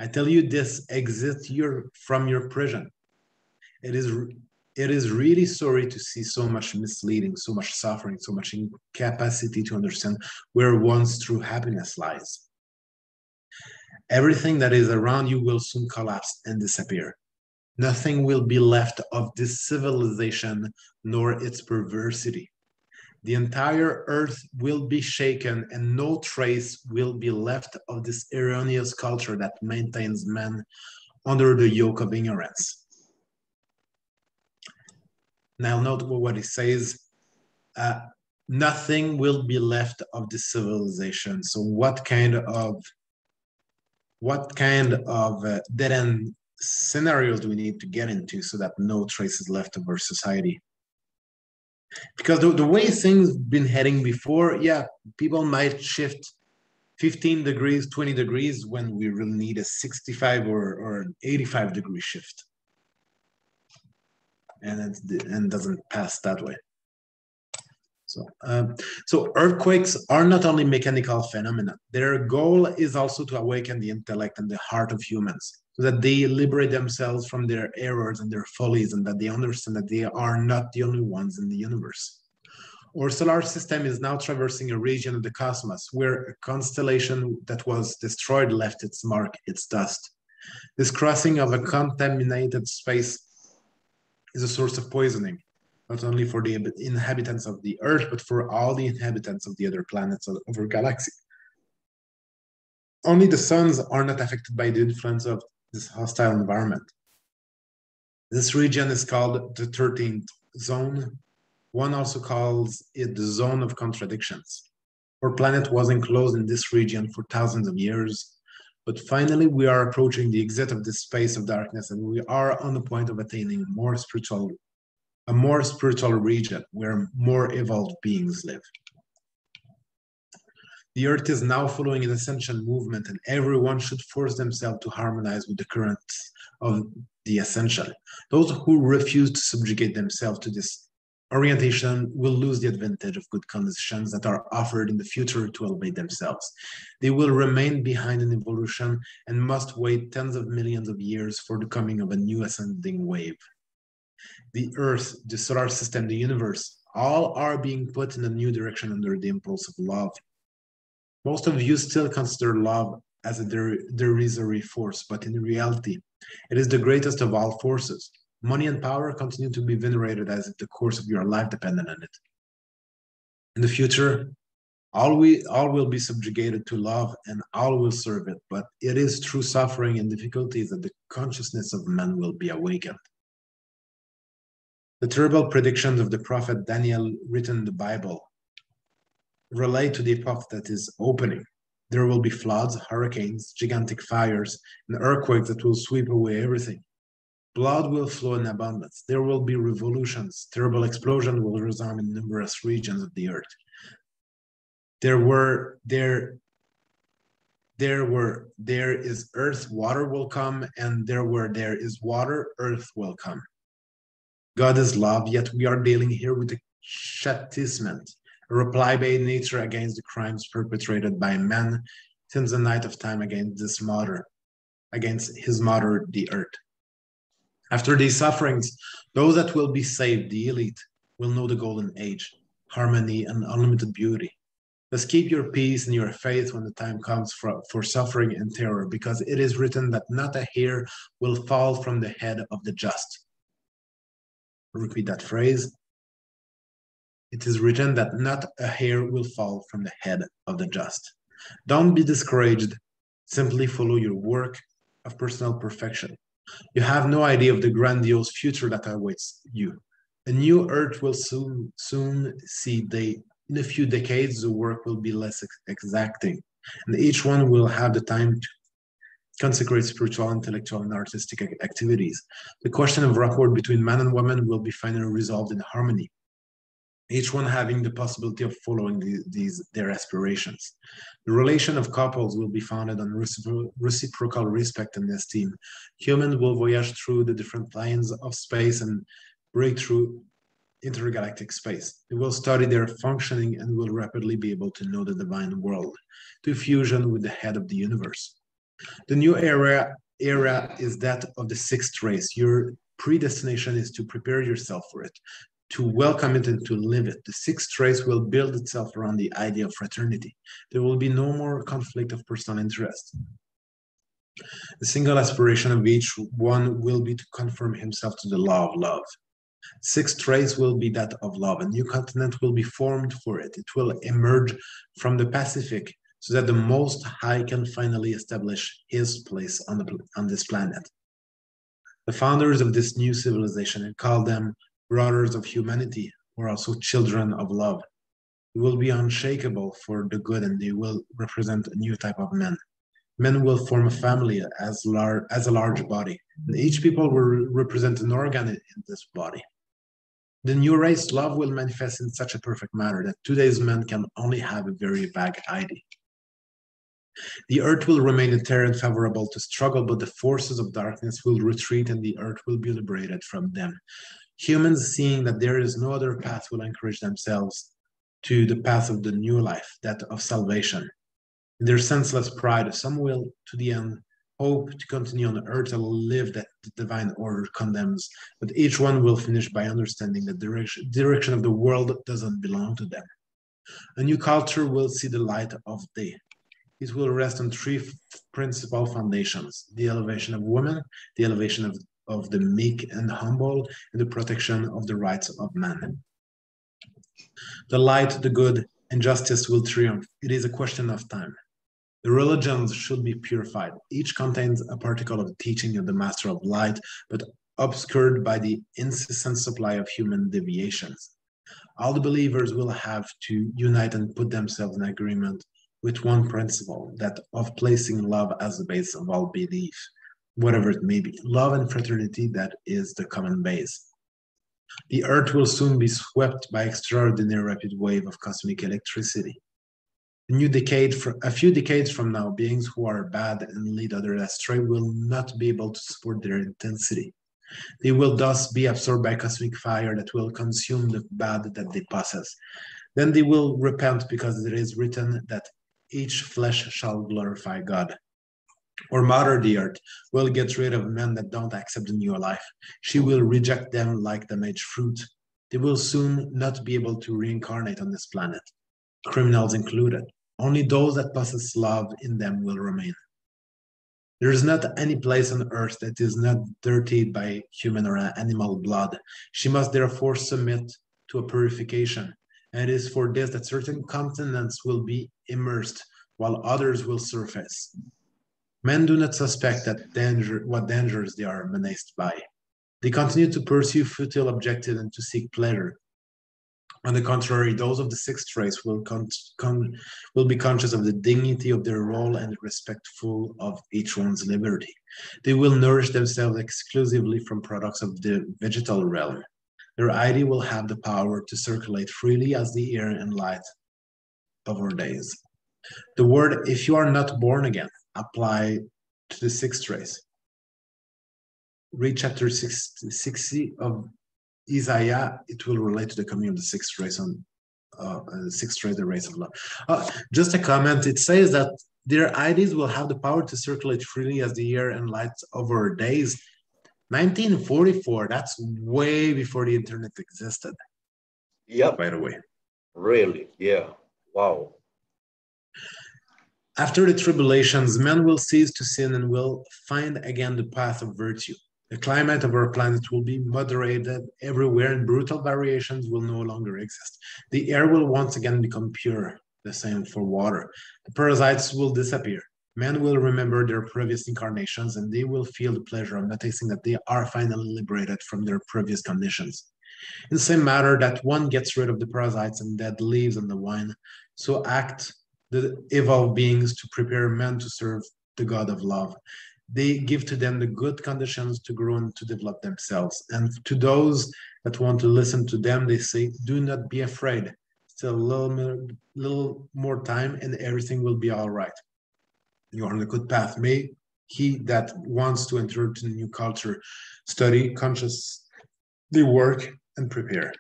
I tell you this, exit from your prison. It is really sorry to see so much misleading, so much suffering, so much incapacity to understand where one's true happiness lies. Everything that is around you will soon collapse and disappear. Nothing will be left of this civilization nor its perversity. The entire earth will be shaken and no trace will be left of this erroneous culture that maintains man under the yoke of ignorance. Now note what it says. Nothing will be left of this civilization. So what kind of dead-end scenarios do we need to get into so that no trace is left of our society? Because the way things been heading before, yeah, people might shift 15 degrees, 20 degrees when we really need a 65 or an 85 degree shift. And doesn't pass that way. So earthquakes are not only mechanical phenomena. Their goal is also to awaken the intellect and the heart of humans, so that they liberate themselves from their errors and their follies, and that they understand that they are not the only ones in the universe. Our solar system is now traversing a region of the cosmos where a constellation that was destroyed left its mark, its dust. This crossing of a contaminated space is a source of poisoning, not only for the inhabitants of the Earth, but for all the inhabitants of the other planets of our galaxy. Only the suns are not affected by the influence of this hostile environment. This region is called the 13th zone. One also calls it the zone of contradictions. Our planet was enclosed in this region for thousands of years, but finally we are approaching the exit of this space of darkness, and we are on the point of attaining a more spiritual region where more evolved beings live. The Earth is now following an ascension movement, and everyone should force themselves to harmonize with the currents of the essential. Those who refuse to subjugate themselves to this orientation will lose the advantage of good conditions that are offered in the future to elevate themselves. They will remain behind in evolution and must wait tens of millions of years for the coming of a new ascending wave. The Earth, the solar system, the universe, all are being put in a new direction under the impulse of love. Most of you still consider love as a derisory force, but in reality, it is the greatest of all forces. Money and power continue to be venerated as if the course of your life depended on it. In the future, all will be subjugated to love, and all will serve it, but it is through suffering and difficulties that the consciousness of man will be awakened. The terrible predictions of the prophet Daniel written in the Bible relate to the epoch that is opening. There will be floods, hurricanes, gigantic fires, and earthquakes that will sweep away everything. Blood will flow in abundance. There will be revolutions. Terrible explosions will resound in numerous regions of the earth. There is earth, water will come, and there is water, earth will come. God is love, yet we are dealing here with a chastisement, a reply by nature against the crimes perpetrated by man since the night of time against his mother, the earth. After these sufferings, those that will be saved, the elite, will know the golden age, harmony, and unlimited beauty. Thus keep your peace and your faith when the time comes for suffering and terror, because it is written that not a hair will fall from the head of the just. Repeat that phrase. It is written that not a hair will fall from the head of the just. Don't be discouraged. Simply follow your work of personal perfection. You have no idea of the grandiose future that awaits you. A new earth will soon see in a few decades, the work will be less exacting, and each one will have the time to consecrate spiritual, intellectual, and artistic activities. The question of rapport between man and woman will be finally resolved in harmony, each one having the possibility of following their aspirations. The relation of couples will be founded on reciprocal respect and esteem. Humans will voyage through the different lines of space and break through intergalactic space. They will study their functioning and will rapidly be able to know the divine world, to fusion with the head of the universe. The new era is that of the sixth race. Your predestination is to prepare yourself for it, to welcome it and to live it. The sixth race will build itself around the idea of fraternity. There will be no more conflict of personal interest. The single aspiration of each one will be to conform himself to the law of love. Sixth race will be that of love. A new continent will be formed for it. It will emerge from the Pacific so that the Most High can finally establish his place on this planet. The founders of this new civilization, and call them brothers of humanity, were also children of love. They will be unshakable for the good, and they will represent a new type of men. Men will form a family as a large body, and each people will represent an organ in this body. The new race, love, will manifest in such a perfect manner that today's men can only have a very vague idea. The earth will remain a terra and favorable to struggle, but the forces of darkness will retreat and the earth will be liberated from them. Humans, seeing that there is no other path, will encourage themselves to the path of the new life, that of salvation. In their senseless pride, some will, to the end, hope to continue on earth and live that the divine order condemns, but each one will finish by understanding that the direction of the world doesn't belong to them. A new culture will see the light of day. It will rest on three principal foundations: the elevation of women, the elevation of the meek and humble, and the protection of the rights of man. The light, the good, and justice will triumph. It is a question of time. The religions should be purified. Each contains a particle of the teaching of the Master of Light, but obscured by the incessant supply of human deviations. All the believers will have to unite and put themselves in agreement with one principle, that of placing love as the base of all belief, whatever it may be. Love and fraternity, that is the common base. The earth will soon be swept by extraordinary rapid wave of cosmic electricity. A few decades from now, beings who are bad and lead others astray will not be able to support their intensity. They will thus be absorbed by cosmic fire that will consume the bad that they possess. Then they will repent, because it is written that each flesh shall glorify God. Or Mother the Earth will get rid of men that don't accept the new life. She will reject them like damaged fruit. They will soon not be able to reincarnate on this planet, criminals included. Only those that possess love in them will remain. There is not any place on earth that is not dirtied by human or animal blood. She must therefore submit to a purification. And it is for this that certain continents will be immersed, while others will surface. Men do not suspect what dangers they are menaced by. They continue to pursue futile objectives and to seek pleasure. On the contrary, those of the sixth race will be conscious of the dignity of their role and respectful of each one's liberty. They will nourish themselves exclusively from products of the vegetal realm. Their idea will have the power to circulate freely as the air and light of our days. The word, if you are not born again, apply to the sixth race. Read chapter 60 of Isaiah. It will relate to the coming of the sixth race on sixth race, the race of love. Just a comment. It says that their ideas will have the power to circulate freely as the air and light of our days. 1944. That's way before the internet existed. Yep. By the way. Really? Yeah. Wow. After the tribulations, men will cease to sin and will find again the path of virtue. The climate of our planet will be moderated everywhere, and brutal variations will no longer exist. The air will once again become pure, the same for water. The parasites will disappear. Men will remember their previous incarnations, and they will feel the pleasure of noticing that they are finally liberated from their previous conditions. In the same manner that one gets rid of the parasites and dead leaves on the vine, so act the evolved beings to prepare men to serve the God of love. They give to them the good conditions to grow and to develop themselves. And to those that want to listen to them, they say, do not be afraid. Still a little more time and everything will be all right. You are on a good path. May he that wants to enter into the new culture study consciously work and prepare.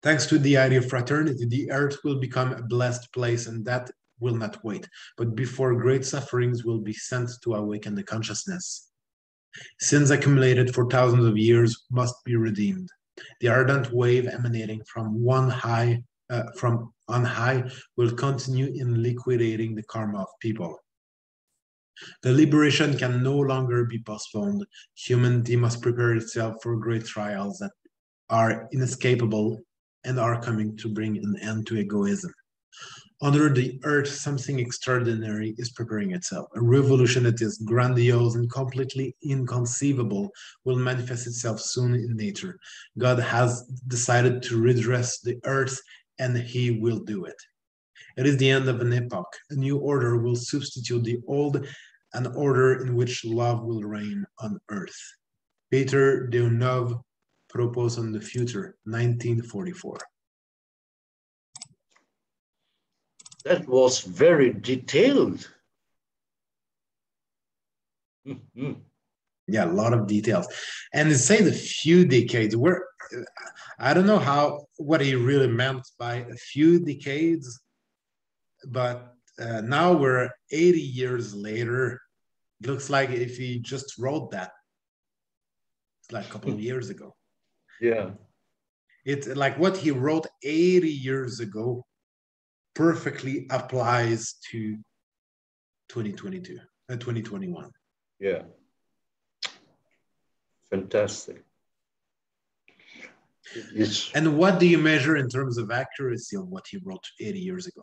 Thanks to the idea of fraternity, the earth will become a blessed place, and that will not wait. But before great sufferings will be sent to awaken the consciousness. Sins accumulated for thousands of years must be redeemed. The ardent wave emanating from on high will continue in liquidating the karma of people. The liberation can no longer be postponed. Humanity must prepare itself for great trials that are inescapable and are coming to bring an end to egoism. Under the earth, something extraordinary is preparing itself. A revolution that is grandiose and completely inconceivable will manifest itself soon in nature. God has decided to redress the earth, and he will do it. It is the end of an epoch. A new order will substitute the old, an order in which love will reign on earth. Peter Deunov, Propos on the Future, 1944. That was very detailed. Yeah, a lot of details. And it says a few decades. Where I don't know what he really meant by a few decades, but now we're 80 years later. It looks like if he just wrote that, it's like a couple of years ago. Yeah. It's like what he wrote 80 years ago perfectly applies to 2022 and 2021. Yeah. Fantastic. And what do you measure in terms of accuracy of what he wrote 80 years ago?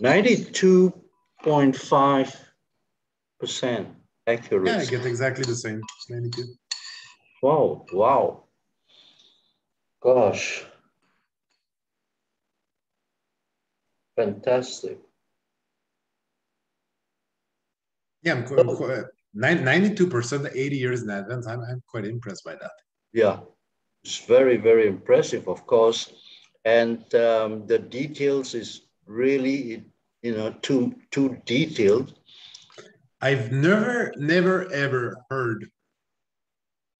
.5% accuracy. Yeah, I get exactly the same. 92. Wow, wow. Gosh. Fantastic. Yeah, I'm quite, 92%, 80 years in advance. I'm quite impressed by that. Yeah, it's very, very impressive, of course. And the details is really, too detailed. I've never, ever heard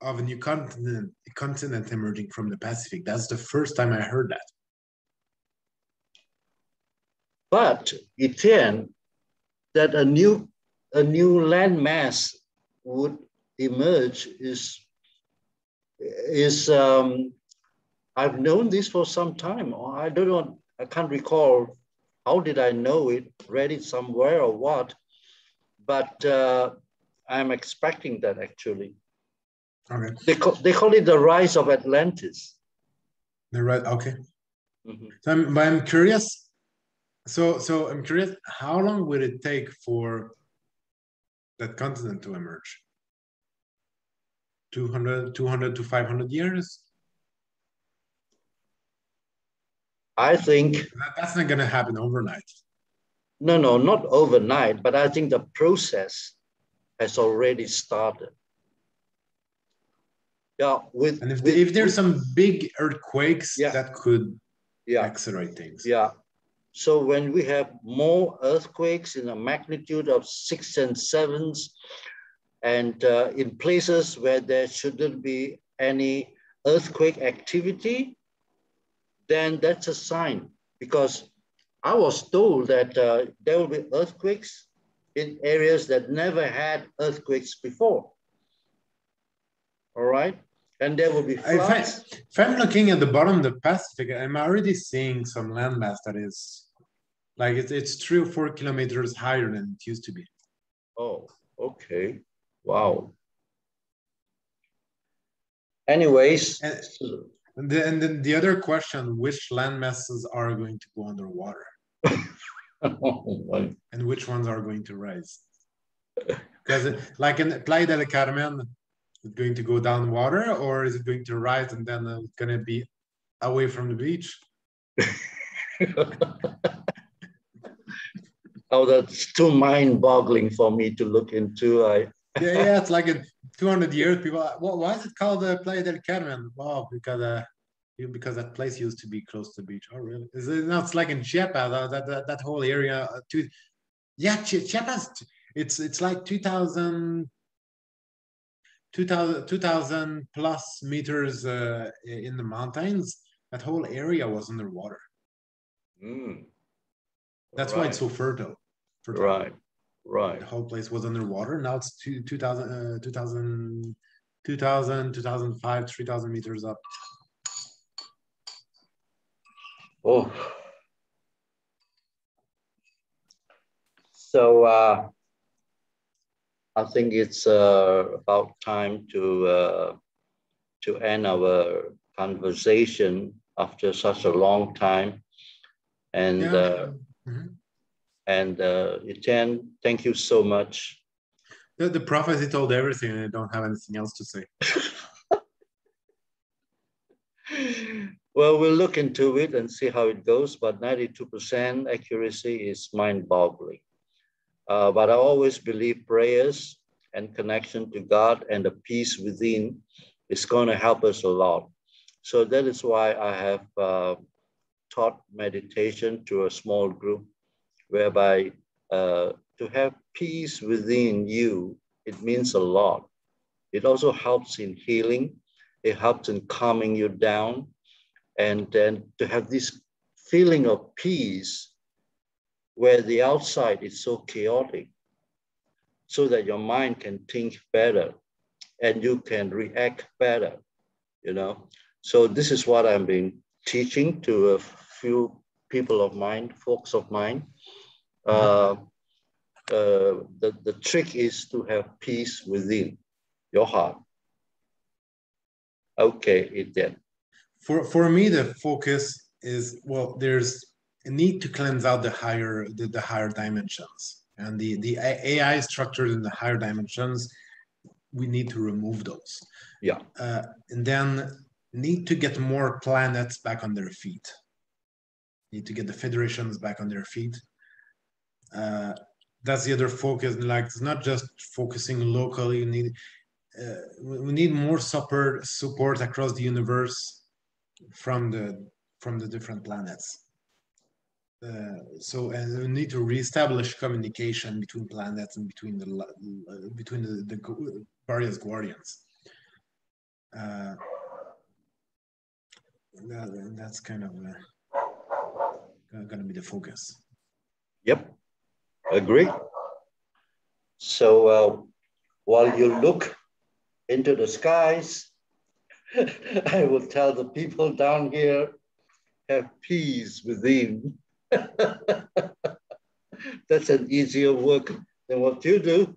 of a new continent emerging from the Pacific. That's the first time I heard that. But Etienne, that a new landmass would emerge is I've known this for some time. I can't recall how did I know it, read it somewhere or what, but I'm expecting that actually. Okay. They call it the rise of Atlantis. The right. Okay. Mm-hmm. So I'm curious. So I'm curious. How long would it take for that continent to emerge? 200 to 500 years? I think that's not going to happen overnight. No, not overnight, but I think the process has already started. Yeah, and if there's some big earthquakes, yeah, that could accelerate things. Yeah. So when we have more earthquakes in a magnitude of 6 and 7s, and in places where there shouldn't be any earthquake activity, then that's a sign, because I was told that there will be earthquakes in areas that never had earthquakes before. All right. And there will be floods. If I'm looking at the bottom of the Pacific, I'm already seeing some landmass that is like it's 3 or 4 kilometers higher than it used to be. Oh, okay. Wow. Anyways. And then the other question, which landmasses are going to go underwater? And which ones are going to rise? Because like in Playa del Carmen, is it going to go down water, or is it going to rise and then it's going to be away from the beach? Oh, that's too mind-boggling for me to look into. Yeah, it's like in 200 years, people, well, why is it called Playa del Carmen? Wow, because that place used to be close to the beach. Oh, really? Is it? No, it's like in Chiapas, that whole area. Chiapas, it's like 2,000 plus meters in the mountains. That whole area was underwater. That's why it's so fertile. Right. The whole place was underwater. Now it's 2005, 3,000 meters up. Oh. So I think it's about time to end our conversation after such a long time. And Etienne, thank you so much. The prophecy told everything, and I don't have anything else to say. Well, we'll look into it and see how it goes, but 92% accuracy is mind-boggling. But I always believe prayers and connection to God and the peace within is going to help us a lot. So that is why I have taught meditation to a small group, whereby to have peace within you, it means a lot. It also helps in healing. It helps in calming you down. And then to have this feeling of peace where the outside is so chaotic, so that your mind can think better and you can react better, you know. So this is what I've been teaching to a few people of mine, folks of mine. The trick is to have peace within your heart. Okay, Etienne. For me, the focus is, well, there's a need to cleanse out the higher dimensions, and the AI structures in the higher dimensions. We need to remove those. Yeah. And then need to get more planets back on their feet. Need to get the federations back on their feet. That's the other focus. Like, it's not just focusing locally. We need more support across the universe from the different planets. So, and we need to reestablish communication between planets and between the various guardians. That's kind of going to be the focus. Yep, agree. So while you look into the skies, I will tell the people down here, have peace within. That's an easier work than what you do.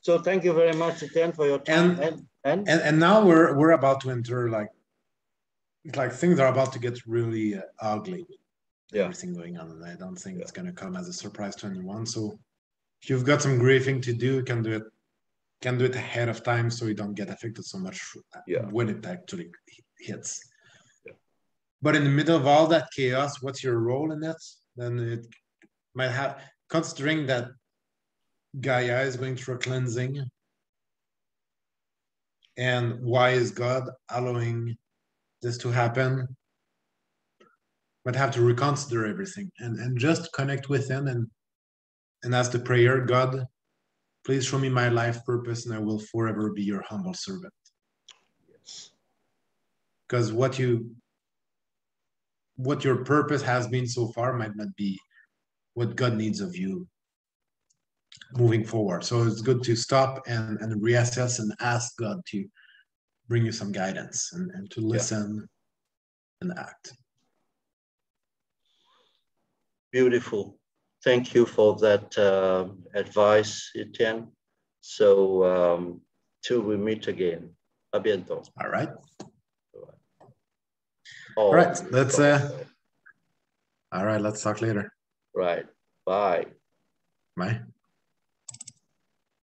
So thank you very much, Etienne, for your time. And now we're about to enter, like things are about to get really ugly. Yeah. Everything going on, and I don't think it's going to come as a surprise to anyone. So if you've got some grieving to do, can do it ahead of time, so you don't get affected so much when it actually hits. Yeah. But in the middle of all that chaos, what's your role in that? Then it might have, considering that Gaia is going through a cleansing, and why is God allowing this to happen? Might have to reconsider everything and just connect with him and ask the prayer, God, please show me my life purpose, and I will forever be your humble servant. Yes. Because what your purpose has been so far might not be what God needs of you moving forward. So it's good to stop and reassess and ask God to bring you some guidance and to listen and act. Beautiful. Thank you for that advice, Etienne. So till we meet again. A bientôt. All right. All right. Let's all right. Let's talk later. Right. Bye. Bye.